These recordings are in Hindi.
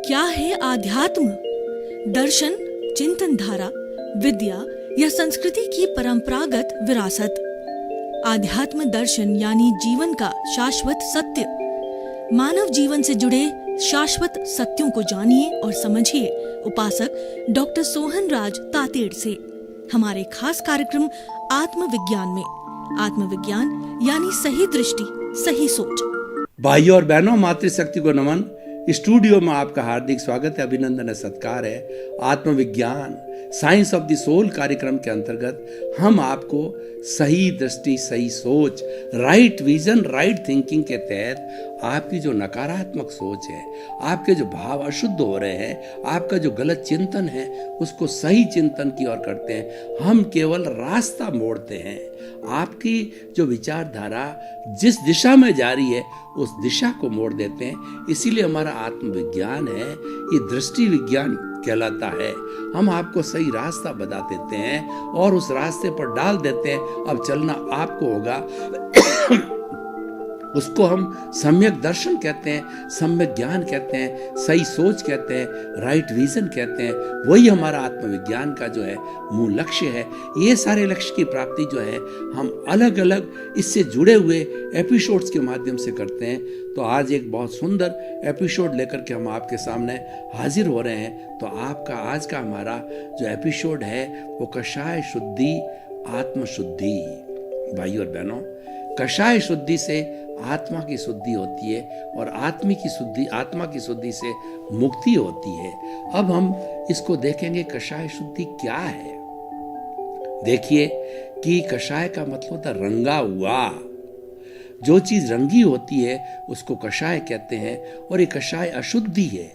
क्या है आध्यात्म? दर्शन, चिंतन धारा, विद्या या संस्कृति की परंपरागत विरासत। आध्यात्म दर्शन यानी जीवन का शाश्वत सत्य। मानव जीवन से जुड़े शाश्वत सत्यों को जानिए और समझिए उपासक डॉक्टर सोहन राज तातेड़ से हमारे खास कार्यक्रम आत्मविज्ञान में। आत्मविज्ञान यानी सही दृष्टि, सही सोच। भाइयों और बहनों, मातृशक्ति को नमन। स्टूडियो में आपका हार्दिक स्वागत है, अभिनंदन है, सत्कार है। आत्मविज्ञान साइंस ऑफ द सोल कार्यक्रम के अंतर्गत हम आपको सही दृष्टि, सही सोच, राइट विजन, राइट थिंकिंग के तहत आपकी जो नकारात्मक सोच है, आपके जो भाव अशुद्ध हो रहे हैं, आपका जो गलत चिंतन है, उसको सही चिंतन की ओर करते हैं। हम केवल रास्ता मोड़ते हैं। आपकी जो विचारधारा जिस दिशा में जा रही है उस दिशा को मोड़ देते हैं। इसीलिए हमारा आत्मविज्ञान है, ये दृष्टि विज्ञान कहलाता है। हम आपको सही रास्ता बता देते हैं और उस रास्ते पर डाल देते हैं। अब चलना आपको होगा। उसको हम सम्यक दर्शन कहते हैं, सम्यक ज्ञान कहते हैं, सही सोच कहते हैं, राइट विजन कहते हैं। वही हमारा आत्मविज्ञान का जो है मूल लक्ष्य है। ये सारे लक्ष्य की प्राप्ति जो है हम अलग अलग इससे जुड़े हुए एपिसोड्स के माध्यम से करते हैं। तो आज एक बहुत सुंदर एपिसोड लेकर के हम आपके सामने हाजिर हो रहे हैं। तो आपका आज का हमारा जो एपिसोड है वो कषाय शुद्धि, आत्मशुद्धि। भाइयों और बहनों, कषाय शुद्धि से आत्मा की शुद्धि होती है और आत्मा की शुद्धि से मुक्ति होती है। अब हम इसको देखेंगे कषाय शुद्धि क्या है। देखिए कि कषाय का मतलब होता है रंगा हुआ। जो चीज रंगी होती है उसको कषाय कहते हैं। और ये कषाय अशुद्धि है।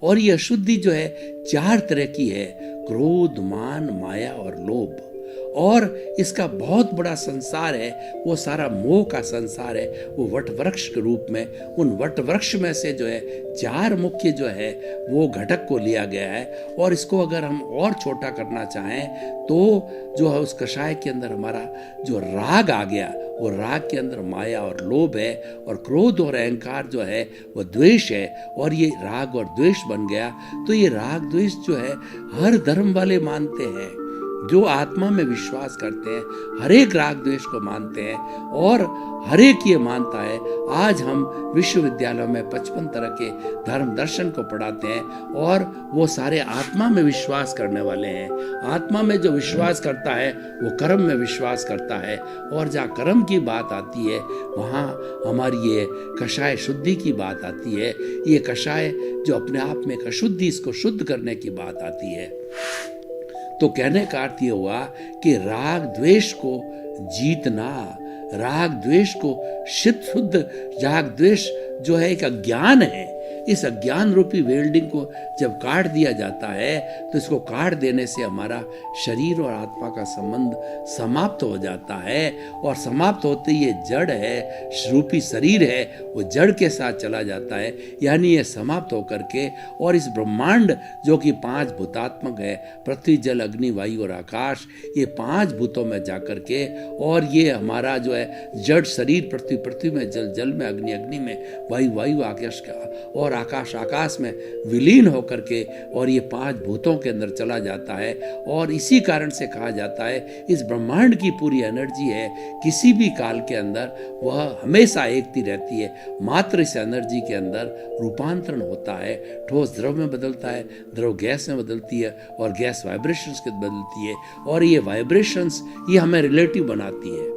और ये अशुद्धि जो है 4 तरह की है: क्रोध, मान, माया और लोभ। और इसका बहुत बड़ा संसार है, वो सारा मोह का संसार है। वो वट वृक्ष के रूप में, उन वट वृक्ष में से जो है 4 मुख्य जो है वो घटक को लिया गया है। और इसको अगर हम और छोटा करना चाहें तो जो है उस कषाय के अंदर हमारा जो राग आ गया, वो राग के अंदर माया और लोभ है। और क्रोध और अहंकार जो है वो द्वेष है। और ये राग और द्वेष बन गया। तो ये राग द्वेष जो है हर धर्म वाले मानते हैं। जो आत्मा में विश्वास करते हैं हर एक राग द्वेष को मानते हैं और हर एक ये मानता है। आज हम विश्वविद्यालयों में 55 तरह के धर्म दर्शन को पढ़ाते हैं और वो सारे आत्मा में विश्वास करने वाले हैं। आत्मा में जो विश्वास करता है वो कर्म में विश्वास करता है। और जहाँ कर्म की बात आती है वहाँ हमारी ये कषाय शुद्धि की बात आती है। ये कषाय जो अपने आप में एक अशुद्धि, इसको शुद्ध करने की बात आती है। तो कहने का अर्थ ये हुआ कि राग द्वेष को जीतना, राग द्वेष को शुद्ध, राग द्वेष जो है एक अज्ञान है। इस अज्ञान रूपी वेल्डिंग को जब काट दिया जाता है तो इसको काट देने से हमारा शरीर और आत्मा का संबंध समाप्त हो जाता है। और समाप्त होते ही ये जड़ है, रूपी शरीर है, वो जड़ के साथ चला जाता है। यानी ये समाप्त होकर के और इस ब्रह्मांड जो कि 5 भूतात्मक है, पृथ्वी, जल, अग्नि, वायु और आकाश, ये 5 भूतों में जाकर के और ये हमारा जो है जड़ शरीर पृथ्वी, पृथ्वी में, जल, जल में, अग्नि, अग्नि में, वायु, वायु, आकाश का और आकाश, आकाश में विलीन होकर के और ये 5 भूतों के अंदर चला जाता है। और इसी कारण से कहा जाता है इस ब्रह्मांड की पूरी एनर्जी है, किसी भी काल के अंदर वह हमेशा एकती रहती है। मात्र इस एनर्जी के अंदर रूपांतरण होता है। ठोस द्रव में बदलता है, द्रव गैस में बदलती है और गैस वाइब्रेशंस के बदलती है। और ये वाइब्रेशंस ये हमें रिलेटिव बनाती है।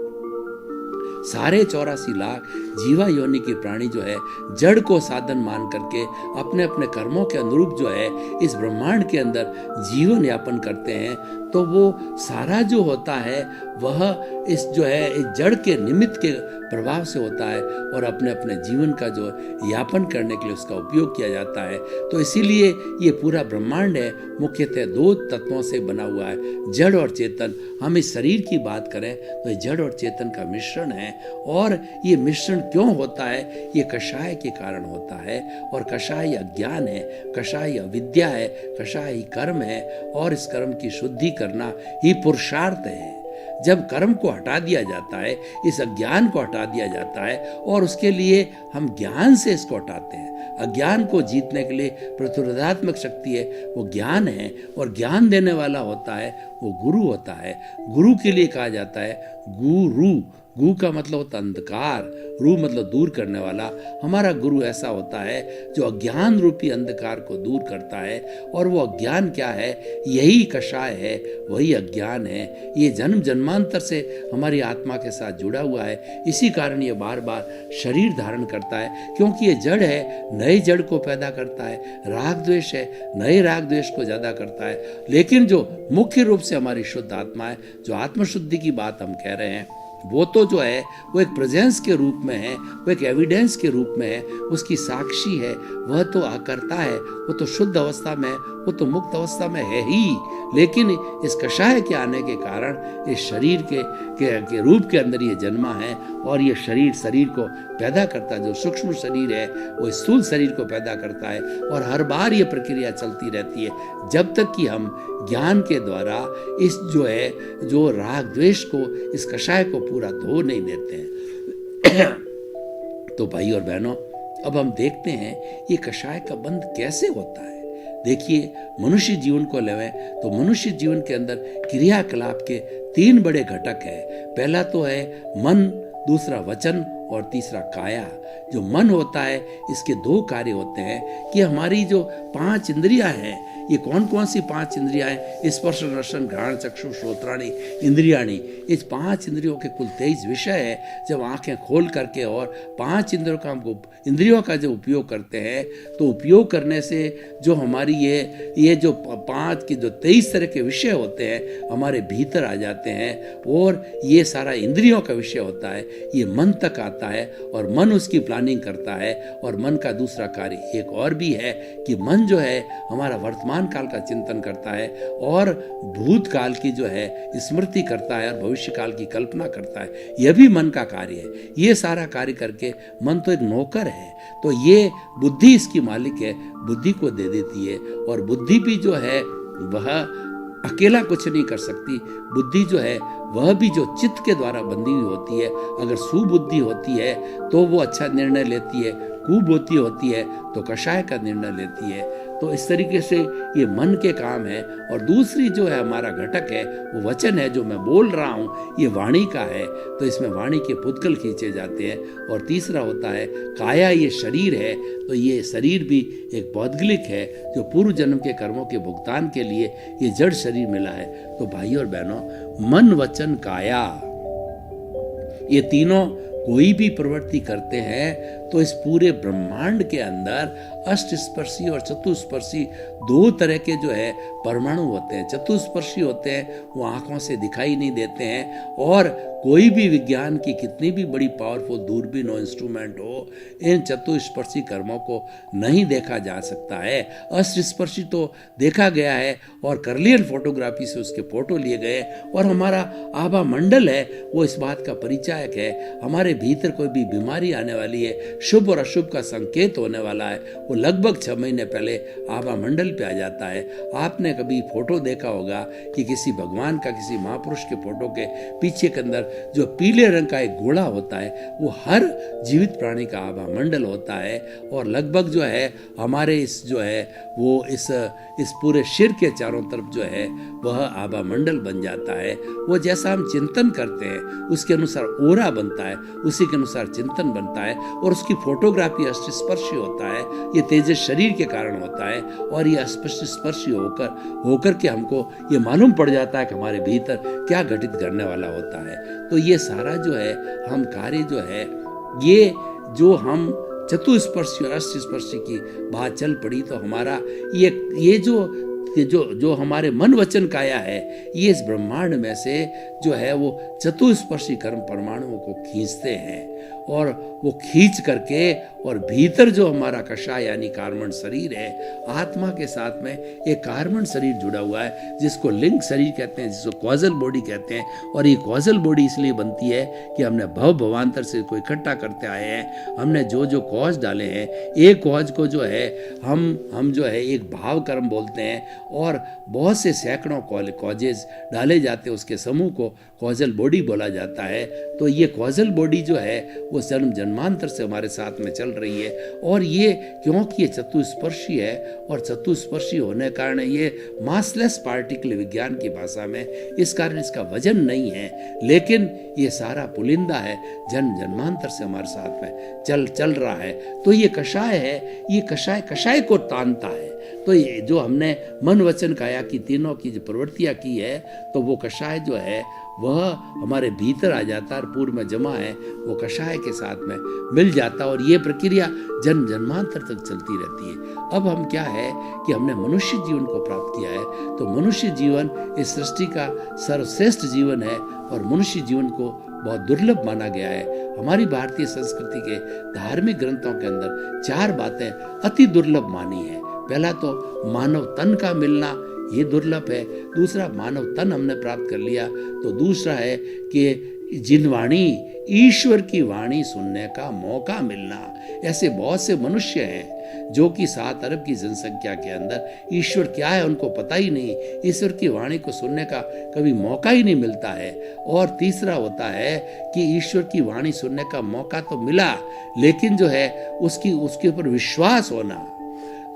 सारे 84 लाख जीवा योनि के प्राणी जो है जड़ को साधन मान करके अपने अपने कर्मों के अनुरूप जो है इस ब्रह्मांड के अंदर जीवन यापन करते हैं। तो वो सारा जो होता है वह इस जो है इस जड़ के निमित्त के प्रभाव से होता है और अपने अपने जीवन का जो यापन करने के लिए उसका उपयोग किया जाता है। तो इसीलिए ये पूरा ब्रह्मांड है मुख्यतः 2 तत्वों से बना हुआ है, जड़ और चेतन। हम इस शरीर की बात करें तो ये जड़ और चेतन का मिश्रण है। और ये मिश्रण क्यों होता है? ये कषाय के कारण होता है। और कषाय अज्ञान है, कषाय अविद्या है, कषाय कर्म है। और इस कर्म की शुद्धि करना ही पुरुषार्थ है। जब कर्म को हटा दिया जाता है, इस अज्ञान को हटा दिया जाता है और उसके लिए हम ज्ञान से इसको हटाते हैं। अज्ञान को जीतने के लिए प्रतिरोधात्मक शक्ति है वो ज्ञान है, और ज्ञान देने वाला होता है वो गुरु होता है। गुरु के लिए कहा जाता है गुरु। गु का मतलब होता है अंधकार, रू मतलब दूर करने वाला। हमारा गुरु ऐसा होता है जो अज्ञान रूपी अंधकार को दूर करता है। और वो अज्ञान क्या है? यही कषाय है, वही अज्ञान है। ये जन्म जन्मांतर से हमारी आत्मा के साथ जुड़ा हुआ है। इसी कारण ये बार बार शरीर धारण करता है, क्योंकि ये जड़ है, नए जड़ को पैदा करता है। राग द्वेष है, नए राग द्वेष को ज्यादा करता है। लेकिन जो मुख्य रूप से हमारी शुद्ध आत्मा है, जो आत्मशुद्धि की बात हम कह रहे हैं, वो तो जो है वो एक प्रेजेंस के रूप में है, वो एक एविडेंस के रूप में है, उसकी साक्षी है, वह तो आकर्ता है, वो तो शुद्ध अवस्था में, वो तो मुक्त अवस्था में है ही। लेकिन इस कषाय के आने के कारण इस शरीर के रूप के अंदर ये जन्मा है, और ये शरीर को पैदा करता है। जो सूक्ष्म शरीर है वो स्थूल शरीर को पैदा करता है, और हर बार ये प्रक्रिया चलती रहती है जब तक कि हम ज्ञान के द्वारा इस जो राग द्वेष को, इस कषाय को पूरा धो नहीं देते हैं। तो भाई और बहनों, अब हम देखते हैं ये कषाय का बंध कैसे होता है। देखिए, मनुष्य जीवन को लेवें तो मनुष्य जीवन के अंदर क्रियाकलाप के 3 बड़े घटक है। पहला तो है मन, दूसरा वचन और तीसरा काया। जो मन होता है, इसके 2 कार्य होते हैं कि हमारी जो 5 इंद्रियां हैं, ये कौन कौन सी 5 इंद्रियां हैं? स्पर्श रसन घ्राण चक्षु श्रोत्राणी इंद्रियाणी। इस 5 इंद्रियों के कुल 23 विषय है। जब आंखें खोल करके और 5 इंद्रियों का जो उपयोग करते हैं, तो उपयोग करने से जो हमारी ये जो 5 के जो 23 तरह के विषय होते हैं हमारे भीतर आ जाते हैं, और ये सारा इंद्रियों का विषय होता है। ये मन तक आता है और मन उसकी प्लानिंग करता है। और मन का दूसरा कार्य एक और भी है कि मन जो है हमारा वर्तमान काल का चिंतन करता है, और भूतकाल की जो है स्मृति करता है, और भविष्य काल की कल्पना करता है। यह भी मन का कार्य है। ये सारा कार्य करके मन तो एक नौकर है, तो ये बुद्धि इसकी मालिक है, बुद्धि को दे देती है। और बुद्धि भी जो है वह अकेला कुछ नहीं कर सकती। बुद्धि जो है वह भी जो चित्त के द्वारा बंधी हुई होती है। अगर सुबुद्धि होती है तो वो अच्छा निर्णय लेती है, कुबुद्धि होती है तो कषाय का निर्णय लेती है। तो इस तरीके से ये मन के काम है। और दूसरी जो है हमारा घटक है वो वचन है, जो मैं बोल रहा हूँ ये वाणी का है, तो इसमें वाणी के पुद्गल खींचे जाते हैं। और तीसरा होता है काया, ये शरीर है, तो ये शरीर भी एक पौद्गलिक है, जो पूर्व जन्म के कर्मों के भुगतान के लिए ये जड़ शरीर मिला है। तो भाई और बहनों, मन वचन काया, ये तीनों कोई भी प्रवृत्ति करते हैं तो इस पूरे ब्रह्मांड के अंदर अष्टस्पर्शी और चतुस्पर्शी 2 तरह के जो है परमाणु होते हैं। चतुस्पर्शी होते हैं, वो आंखों से दिखाई नहीं देते हैं, और कोई भी विज्ञान की कितनी भी बड़ी पावरफुल दूरबीन हो, इंस्ट्रूमेंट हो, इन चतुस्पर्शी कर्मों को नहीं देखा जा सकता है। अष्टस्पर्शी तो देखा गया है, और कर्लियन फोटोग्राफी से उसके फोटो लिए गए। और हमारा आभा मंडल है वो इस बात का परिचायक है। हमारे भीतर कोई भी बीमारी आने वाली है, शुभ और अशुभ का संकेत होने वाला है, वो लगभग 6 महीने पहले आभा मंडल पे आ जाता है। आपने कभी फोटो देखा होगा कि किसी भगवान का, किसी महापुरुष के फोटो के पीछे के अंदर जो पीले रंग का एक घोड़ा होता है, वो हर जीवित प्राणी का आभा मंडल होता है। और लगभग जो है हमारे इस जो है वो इस पूरे सिर के चारों तरफ जो है वह आभा मंडल बन जाता है। वो जैसा हम चिंतन करते हैं उसके अनुसार ओरा बनता है, उसी के अनुसार चिंतन बनता है। और उसकी फोटोग्राफी अष्टस्पर्शी होता है। ये तेजस शरीर के कारण होता है, और ये अष्टस्पर्शी होकर के हमको ये मालूम पड़ जाता है कि हमारे भीतर क्या घटित करने वाला होता है। तो ये सारा जो है हम कार्य जो है, ये जो हम चतुस्पर्शी और अष्टस्पर्शी की बात चल पड़ी, तो हमारा ये जो हमारे मन वचन काया है, ये इस ब्रह्मांड में से जो है वो चतुस्पर्शी कर्म परमाणुओं को खींचते हैं। और वो खींच करके और भीतर जो हमारा कषाय यानी कार्बन शरीर है, आत्मा के साथ में एक कार्बन शरीर जुड़ा हुआ है जिसको लिंक शरीर कहते हैं, जिसको कॉजल बॉडी कहते हैं। और ये कॉजल बॉडी इसलिए बनती है कि हमने भवांतर से को इकट्ठा करते आए हैं, हमने जो जो कॉज डाले हैं, एक कॉज को जो है हम जो है एक भाव कर्म बोलते हैं और बहुत से सैकड़ों कॉजेज डाले जाते हैं, उसके समूह को कॉजल बॉडी बोला जाता है। तो ये कॉजल बॉडी जो है वो जन्मांतर से हमारे साथ में चल रही है। और ये क्योंकि ये चतुस्पर्शी है और चतुस्पर्शी होने के कारण ये मासलेस पार्टिकल विज्ञान की भाषा में, इस कारण इसका वजन नहीं है, लेकिन ये सारा पुलिंदा है, जन्मांतर से हमारे साथ में चल रहा है। तो ये कषाय है, ये कषाय को तानता है। तो ये जो हमने मन वचन काया की तीनों की जो प्रवृत्तियां की है, तो वो कषाय जो है वह हमारे भीतर आ जाता है और पूर्व में जमा है, वो कषाय के साथ में मिल जाता है। और ये प्रक्रिया जन्मांतर तक चलती रहती है। अब हम क्या है कि हमने मनुष्य जीवन को प्राप्त किया है, तो मनुष्य जीवन इस सृष्टि का सर्वश्रेष्ठ जीवन है और मनुष्य जीवन को बहुत दुर्लभ माना गया है। हमारी भारतीय संस्कृति के धार्मिक ग्रंथों के अंदर 4 बातें अति दुर्लभ मानी है। पहला तो मानव तन का मिलना, ये दुर्लभ है। दूसरा, मानव तन हमने प्राप्त कर लिया। तो दूसरा है कि जिनवाणी, ईश्वर की वाणी सुनने का मौका मिलना। ऐसे बहुत से मनुष्य हैं जो कि 7 अरब की जनसंख्या के अंदर ईश्वर क्या है उनको पता ही नहीं, ईश्वर की वाणी को सुनने का कभी मौका ही नहीं मिलता है। और तीसरा होता है कि ईश्वर की वाणी सुनने का मौका तो मिला, लेकिन जो है उसके ऊपर विश्वास होना।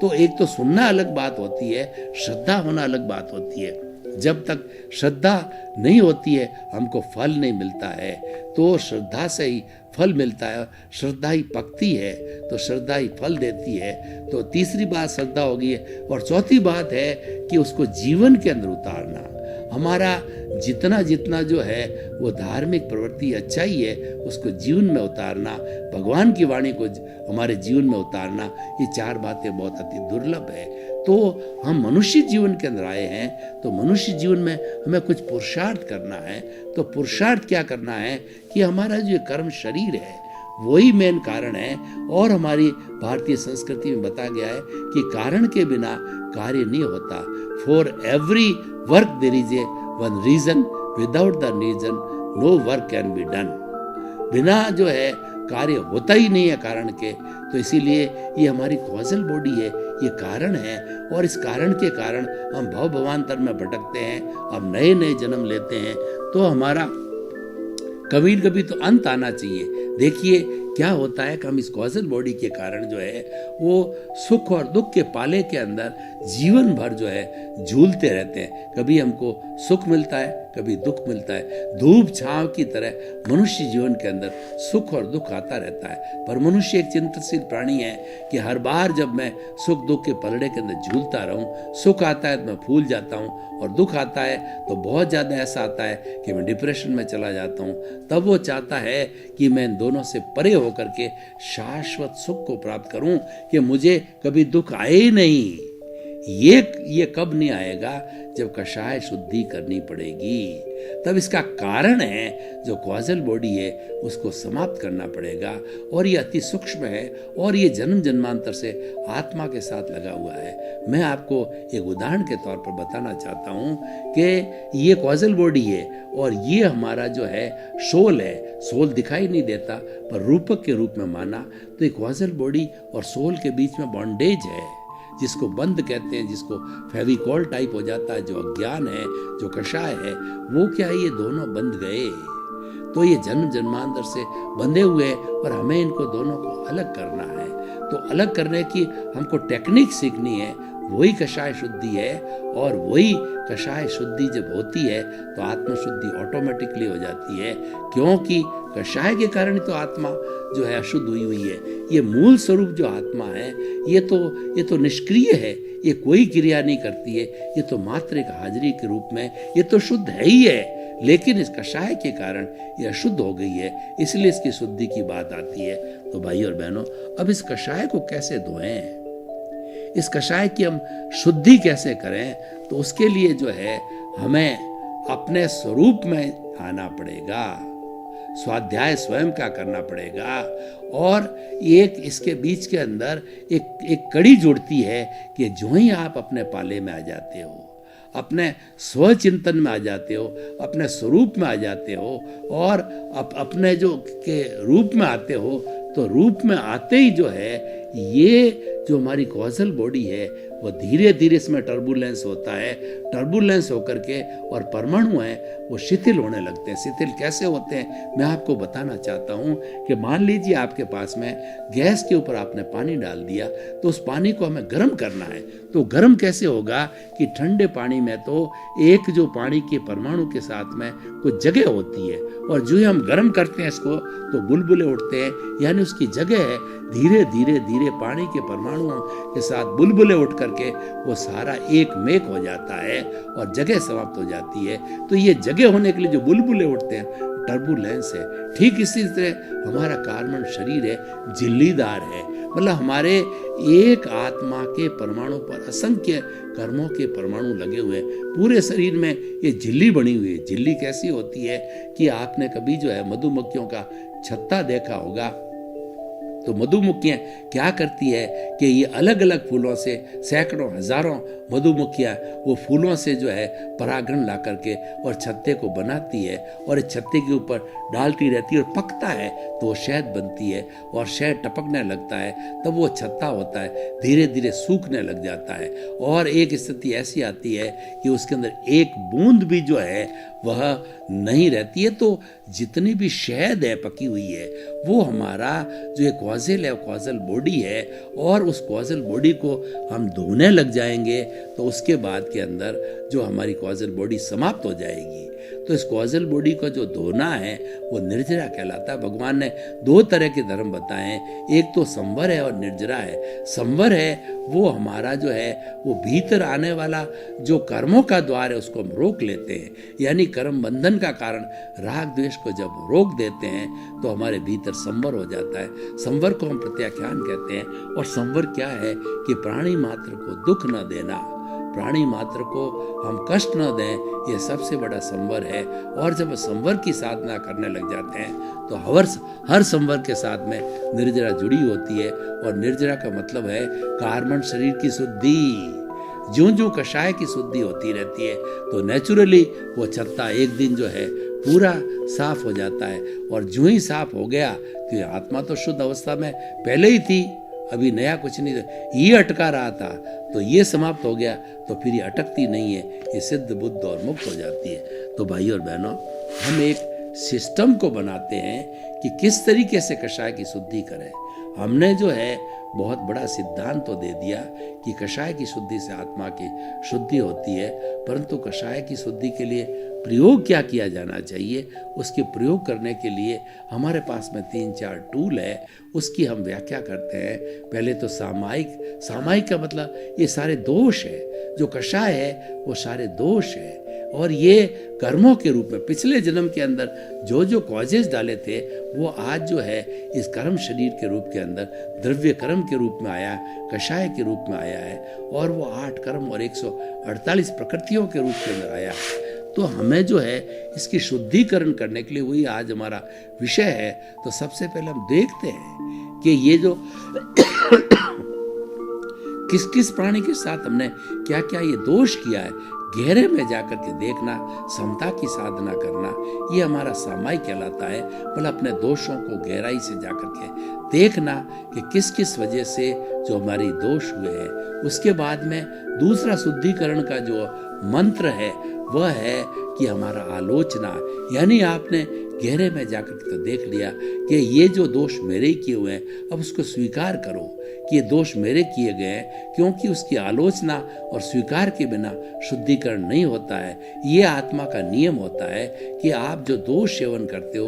तो एक तो सुनना अलग बात होती है, श्रद्धा होना अलग बात होती है। जब तक श्रद्धा नहीं होती है हमको फल नहीं मिलता है। तो श्रद्धा से ही फल मिलता है, श्रद्धा ही पकती है, तो श्रद्धा ही फल देती है। तो तीसरी बात श्रद्धा होगी। और चौथी बात है कि उसको जीवन के अंदर उतारना। हमारा जितना जो है वो धार्मिक प्रवृत्ति अच्छाई है, उसको जीवन में उतारना, भगवान की वाणी को हमारे जीवन में उतारना, ये 4 बातें बहुत अति दुर्लभ है। तो हम मनुष्य जीवन के अंदर आए हैं, तो मनुष्य जीवन में हमें कुछ पुरुषार्थ करना है। तो पुरुषार्थ क्या करना है कि हमारा जो कर्म शरीर है वही मेन कारण है। और हमारी भारतीय संस्कृति में बताया गया है कि कारण के बिना कार्य नहीं होता। For every work there is a one reason, without the reason no work can be done. बिना जो है कार्य होता ही नहीं है कारण के। तो इसीलिए ये हमारी कॉजल बॉडी है, ये कारण है। और इस कारण के कारण हम भवांतर में भटकते हैं, हम नए नए जन्म लेते हैं। तो हमारा कभी कभी तो अंत आना चाहिए। देखिए क्या होता है कि हम इस कॉजल बॉडी के कारण जो है वो सुख और दुख के पाले के अंदर जीवन भर जो है झूलते रहते हैं। कभी हमको सुख मिलता है, कभी दुख मिलता है। धूप छांव की तरह मनुष्य जीवन के अंदर सुख और दुख आता रहता है। पर मनुष्य एक चिंतनशील प्राणी है कि हर बार जब मैं सुख दुख के पलड़े के अंदर झूलता रहूं, सुख आता है तो मैं फूल जाता हूं और दुख आता है तो बहुत ज़्यादा ऐसा आता है कि मैं डिप्रेशन में चला जाता हूं। तब वो चाहता है कि मैं इन दोनों से परे होकर के शाश्वत सुख को प्राप्त करूं, कि मुझे कभी दुख आए ही नहीं। ये कब नहीं आएगा? जब कषाय शुद्धि करनी पड़ेगी। तब इसका कारण है जो कॉजल बॉडी है उसको समाप्त करना पड़ेगा। और ये अति सूक्ष्म है और ये जन्म जन्मांतर से आत्मा के साथ लगा हुआ है। मैं आपको एक उदाहरण के तौर पर बताना चाहता हूँ कि ये कॉजल बॉडी है और ये हमारा जो है सोल है। सोल दिखाई नहीं देता पर रूपक के रूप में माना तो ये कॉजल बॉडी और सोल के बीच में बॉन्डेज है, जिसको बंद कहते हैं, जिसको फेविकॉल टाइप हो जाता है। जो अज्ञान है, जो कषाय है, वो क्या है, ये दोनों बंध गए। तो ये जन्म जन्मांतर से बंधे हुए और हमें इनको दोनों को अलग करना है। तो अलग करने की हमको टेक्निक सीखनी है, वही कषाय शुद्धि है। और वही कषाय शुद्धि जब होती है तो आत्मशुद्धि ऑटोमेटिकली हो जाती है, क्योंकि कषाय के कारण तो आत्मा जो है अशुद्ध हुई है। ये मूल स्वरूप जो आत्मा है ये तो निष्क्रिय है, ये कोई क्रिया नहीं करती है, ये तो मात्र एक हाजिरी के रूप में ये तो शुद्ध है ही है। लेकिन इस कषाय के कारण ये अशुद्ध हो गई है, इसलिए इसकी शुद्धि की बात आती है। तो भाई और बहनों, अब इस कषाय को कैसे धोएं, इस कषाय की हम शुद्धि कैसे करें? तो उसके लिए जो है हमें अपने स्वरूप में आना पड़ेगा। स्वाध्याय स्वयं का करना पड़ेगा। और एक इसके बीच के अंदर एक कड़ी जुड़ती है कि जो ही आप अपने पाले में आ जाते हो, अपने स्वचिंतन में आ जाते हो, अपने स्वरूप में आ जाते हो और अपने जो के रूप में आते हो, तो रूप में आते ही जो है ये जो हमारी कॉजल बॉडी है वो धीरे धीरे इसमें टर्बुलेंस होता है। टर्बुलेंस होकर के और परमाणु हैं वो शिथिल होने लगते हैं। शिथिल कैसे होते हैं मैं आपको बताना चाहता हूँ कि मान लीजिए आपके पास में गैस के ऊपर आपने पानी डाल दिया, तो उस पानी को हमें गर्म करना है। तो गर्म कैसे होगा कि ठंडे पानी में तो एक जो पानी के परमाणु के साथ में कुछ जगह होती है, और जो ही हम गर्म करते हैं इसको तो बुलबुले उठते हैं, यानी उसकी जगह है। धीरे धीरे धीरे पानी के परमाणुओं के साथ बुलबुले उठ करके वो सारा एक मेक हो जाता है और जगह समाप्त हो जाती है। तो ये जगह होने के लिए जो बुलबुले उठते हैं टर्बुलेंस है। ठीक इसी तरह हमारा कार्बन शरीर है, झिल्लीदार है, मतलब हमारे एक आत्मा के परमाणु पर असंख्य कर्मों के परमाणु लगे हुए पूरे शरीर में ये झिल्ली बनी हुई है। झिल्ली कैसी होती है कि आपने कभी जो है मधुमक्खियों का छत्ता देखा होगा, तो मधुमक्खियाँ क्या करती है कि ये अलग अलग फूलों से सैकड़ों हजारों मधुमक्खियाँ वो फूलों से जो है परागण ला करके और छत्ते को बनाती है और इस छत्ते के ऊपर डालती रहती है और पकता है तो वो शहद बनती है और शहद टपकने लगता है, तब वो छत्ता होता है धीरे धीरे सूखने लग जाता है। और एक स्थिति ऐसी आती है कि उसके अंदर एक बूंद भी जो है वह नहीं रहती है। तो जितनी भी शहद है पकी हुई है वो हमारा जो एक कॉजल है, कॉजल बॉडी है, और उस कॉजल बॉडी को हम धोने लग जाएंगे तो उसके बाद के अंदर जो हमारी कॉजल बॉडी समाप्त हो जाएगी। तो इस कॉजल बॉडी को जो धोना है वो निर्जरा कहलाता है। भगवान ने दो तरह के धर्म बताए हैं, एक तो संवर है और निर्जरा है। संवर है वो हमारा जो है वो भीतर आने वाला जो कर्मों का द्वार है उसको हम रोक लेते हैं, यानी कर्म बंधन का कारण राग द्वेष को जब रोक देते हैं तो हमारे भीतर संवर हो जाता है। संवर को हम प्रत्याख्यान कहते हैं। और संवर क्या है कि प्राणी मात्र को दुख न देना, प्राणी मात्र को हम कष्ट न दें, ये सबसे बड़ा संवर है। और जब संवर की साधना करने लग जाते हैं तो हर संवर के साथ में निर्जरा जुड़ी होती है। और निर्जरा का मतलब है कार्बन शरीर की शुद्धि। ज्यों ज्यों कषाय की शुद्धि होती रहती है तो नेचुरली वो छत्ता एक दिन जो है पूरा साफ हो जाता है। और जो ही साफ हो गया तो आत्मा तो शुद्ध अवस्था में पहले ही थी, अभी नया कुछ नहीं, ये अटका रहा था तो ये समाप्त हो गया तो फिर ये अटकती नहीं है, ये सिद्ध बुद्ध और मुक्त हो जाती है। तो भाई और बहनों, हम एक सिस्टम को बनाते हैं कि किस तरीके से कषाय की शुद्धि करें। हमने जो है बहुत बड़ा सिद्धांत तो दे दिया कि कषाय की शुद्धि से आत्मा की शुद्धि होती है, परंतु कषाय की शुद्धि के लिए प्रयोग क्या किया जाना चाहिए, उसके प्रयोग करने के लिए हमारे पास में 3-4 टूल है, उसकी हम व्याख्या करते हैं। पहले तो सामायिक का मतलब ये सारे दोष है, जो कषाय है वो सारे दोष है, और ये कर्मों के रूप में पिछले जन्म के अंदर जो कॉजेज डाले थे वो आज जो है इस कर्म शरीर के रूप के अंदर द्रव्य कर्म के रूप में आया, कषाय के रूप में आया है, और वो 8 कर्म और 148 प्रकृतियों के रूप के अंदर आया है। तो हमें जो है इसकी शुद्धिकरण करने के लिए वही आज हमारा विषय है। तो सबसे पहले हम देखते हैं कि ये जो किस किस प्राणी के साथ हमने क्या क्या ये दोष किया है, गहरे में जाकर के देखना, समता की साधना करना, ये हमारा सामायिक कहलाता है। मतलब अपने दोषों को गहराई से जाकर के देखना कि किस किस वजह से जो हमारी दोष हुए हैं। उसके बाद में दूसरा शुद्धिकरण का जो मंत्र है वह है कि हमारा आलोचना, यानी आपने गहरे में जाकर के तो देख लिया कि ये जो दोष मेरे ही किए हुए हैं, अब उसको स्वीकार करो कि ये दोष मेरे किए गए हैं, क्योंकि उसकी आलोचना और स्वीकार के बिना शुद्धिकरण नहीं होता है। ये आत्मा का नियम होता है कि आप जो दोष सेवन करते हो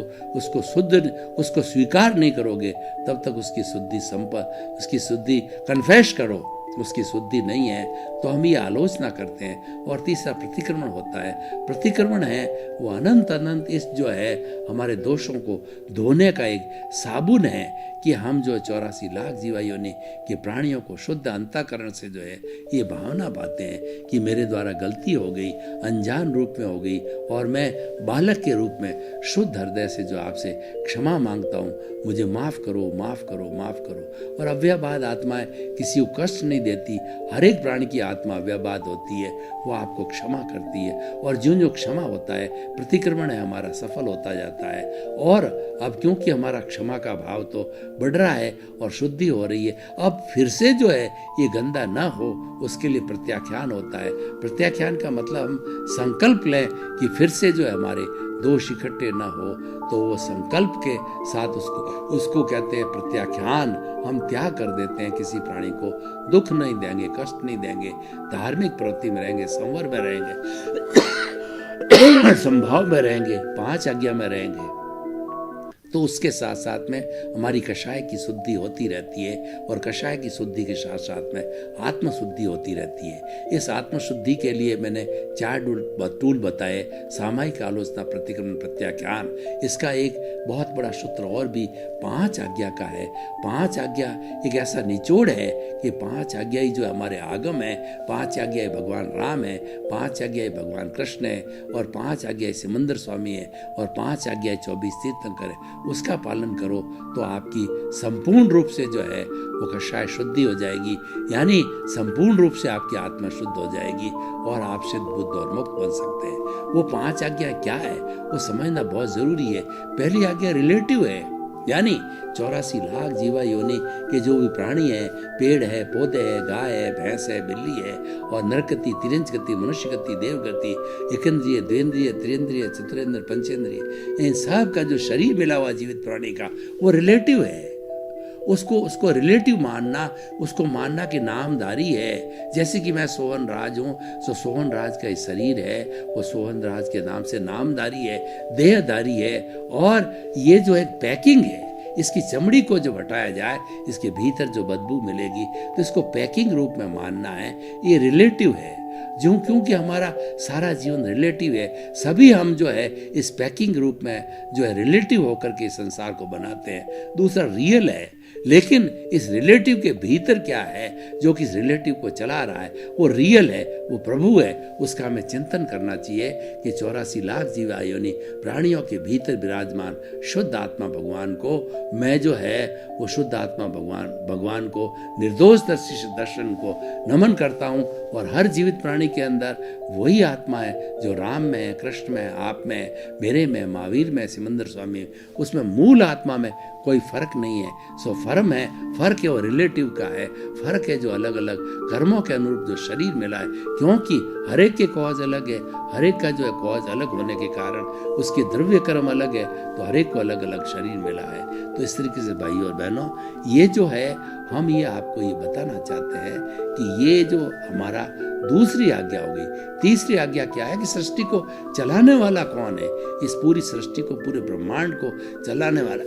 उसको स्वीकार नहीं करोगे तब तक उसकी शुद्धि कन्फेस करो, उसकी शुद्धि नहीं है तो हम ये आलोचना करते हैं। और तीसरा प्रतिक्रमण होता है। प्रतिक्रमण है वो अनंत अनंत इस जो है हमारे दोषों को धोने का एक साबुन है कि हम जो 84 लाख जीवा योनि के प्राणियों को शुद्ध अंतःकरण से जो है ये भावना पाते हैं कि मेरे द्वारा गलती हो गई, अनजान रूप में हो गई, और मैं बालक के रूप में शुद्ध हृदय से जो आपसे क्षमा मांगता हूँ, मुझे माफ़ करो, माफ़ करो, माफ़ करो। और अव्ययवाद आत्माएं किसी को कष्ट नहीं देती। हर एक प्राणी की आत्मा अव्ययवाद होती है, वो आपको क्षमा करती है, और जो क्षमा होता है, प्रतिक्रमण है हमारा सफल होता जाता है। और अब क्योंकि हमारा क्षमा का भाव तो बढ़ रहा है और शुद्धि हो रही है, अब फिर से जो है ये गंदा ना हो उसके लिए प्रत्याख्यान होता है। प्रत्याख्यान का मतलब हम संकल्प लें कि फिर से जो है हमारे दोष इकट्ठे ना हो, तो वो संकल्प के साथ उसको कहते हैं प्रत्याख्यान। हम त्याग कर देते हैं, किसी प्राणी को दुख नहीं देंगे, कष्ट नहीं देंगे, धार्मिक प्रवृत्ति में रहेंगे, संवर में रहेंगे, संभाव में रहेंगे, 5 आज्ञा में रहेंगे। तो उसके साथ साथ में हमारी कषाय की शुद्धि होती रहती है, और कषाय की शुद्धि के साथ साथ में आत्मशुद्धि होती रहती है। इस आत्मशुद्धि के लिए मैंने 4 टूल बताए। सामायिक आलोचना, प्रतिक्रमण, प्रत्याख्यान। इसका एक बहुत बड़ा सूत्र और भी 5 आज्ञा का है। 5 आज्ञा एक ऐसा निचोड़ है कि 5 आज्ञा ही जो हमारे आगम है, 5 आज्ञा भगवान राम है, 5 आज्ञा भगवान कृष्ण है, और 5 आज्ञा सिमंदर स्वामी है, और 5 आज्ञा 24 तीर्थंकर है। उसका पालन करो तो आपकी संपूर्ण रूप से जो है वो कषाय शुद्धि हो जाएगी, यानी संपूर्ण रूप से आपकी आत्मा शुद्ध हो जाएगी और आप सिद्ध, बुद्ध और मुक्त बन सकते हैं। वो 5 आज्ञा क्या है वो समझना बहुत जरूरी है। पहली आज्ञा रिलेटिव है, यानी 84 लाख जीवा योनि के जो भी प्राणी है, पेड़ है, पौधे है, गाय है, भैंस है, बिल्ली है, और नरगति, तिरंज गति, मनुष्य गति, देवगति, एकेंद्रिय, द्वेंद्रिय, त्रिंद्रिय, चतुरेंद्र, पंचेंद्रिय, इन सब का जो शरीर मिला हुआ जीवित प्राणी का वो रिलेटिव है। उसको रिलेटिव मानना, उसको मानना कि नामधारी है। जैसे कि मैं सोहन राज हूँ, तो सोहन राज का शरीर है, वो सोहन राज के नाम से नामधारी है, देहधारी है। और ये जो एक पैकिंग है, इसकी चमड़ी को जब हटाया जाए, इसके भीतर जो बदबू मिलेगी, तो इसको पैकिंग रूप में मानना है। ये रिलेटिव है, क्योंकि हमारा सारा जीवन रिलेटिव है। सभी हम जो है इस पैकिंग रूप में जो है रिलेटिव होकर के संसार को बनाते हैं। दूसरा रियल है, लेकिन इस रिलेटिव के भीतर क्या है जो कि इस रिलेटिव को चला रहा है, वो रियल है, वो प्रभु है। उसका हमें चिंतन करना चाहिए कि 84 लाख जीवा योनि प्राणियों के भीतर विराजमान शुद्ध आत्मा भगवान को मैं जो है वो शुद्ध आत्मा भगवान को निर्दोष दर्शन को नमन करता हूँ। और हर जीवित प्राणी के अंदर वही आत्मा है जो राम में है, कृष्ण में, आप में, मेरे में, महावीर में, सिमंदर स्वामी में। उसमें मूल आत्मा में कोई फर्क नहीं है। सो फर्म है, फर्क है वो रिलेटिव का है। फर्क है जो अलग अलग कर्मों के अनुरूप जो शरीर मिला है, क्योंकि हर एक के कॉज अलग है। हर एक का जो है कॉज अलग होने के कारण उसके द्रव्य कर्म अलग है, तो हर एक को अलग अलग शरीर मिला है। तो इस तरीके से भाई और बहनों, ये जो है हम ये आपको ये बताना चाहते हैं कि ये जो हमारा दूसरी आज्ञा हो गई। तीसरी आज्ञा क्या है कि सृष्टि को चलाने वाला कौन है? इस पूरी सृष्टि को, पूरे ब्रह्मांड को चलाने वाला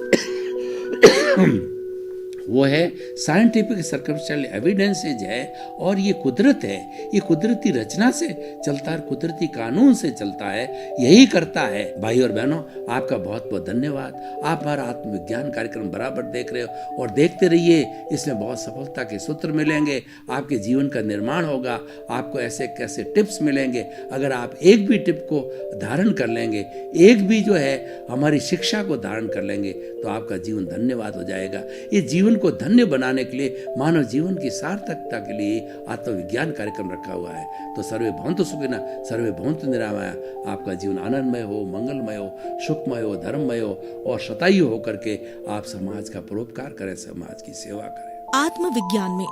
वो है साइंटिफिक सर्कमस्टेंशियल एविडेंसेज है, और ये कुदरत है। ये कुदरती रचना से चलता है, कुदरती कानून से चलता है, यही करता है। भाई और बहनों, आपका बहुत बहुत धन्यवाद। आप हमारा आत्मविज्ञान कार्यक्रम बराबर देख रहे हो और देखते रहिए। इसमें बहुत सफलता के सूत्र मिलेंगे, आपके जीवन का निर्माण होगा, आपको ऐसे कैसे टिप्स मिलेंगे। अगर आप एक भी टिप को धारण कर लेंगे, एक भी जो है हमारी शिक्षा को धारण कर लेंगे, तो आपका जीवन धन्यवाद हो जाएगा। ये जीवन को धन्य बनाने के लिए, मानव जीवन की सार्थकता के लिए आत्मविज्ञान कार्यक्रम रखा हुआ है। तो सर्वे भवन्तु सुखिनः, सर्वे भवन्तु निरामया। आपका जीवन आनंदमय हो, मंगलमय हो, सुखमय हो, धर्ममय हो, और शतायु होकर के आप समाज का परोपकार करें, समाज की सेवा करें। आत्मविज्ञान में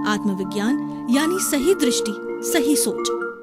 आत्मविज्ञान यानी सही दृष्टि, सही सोच।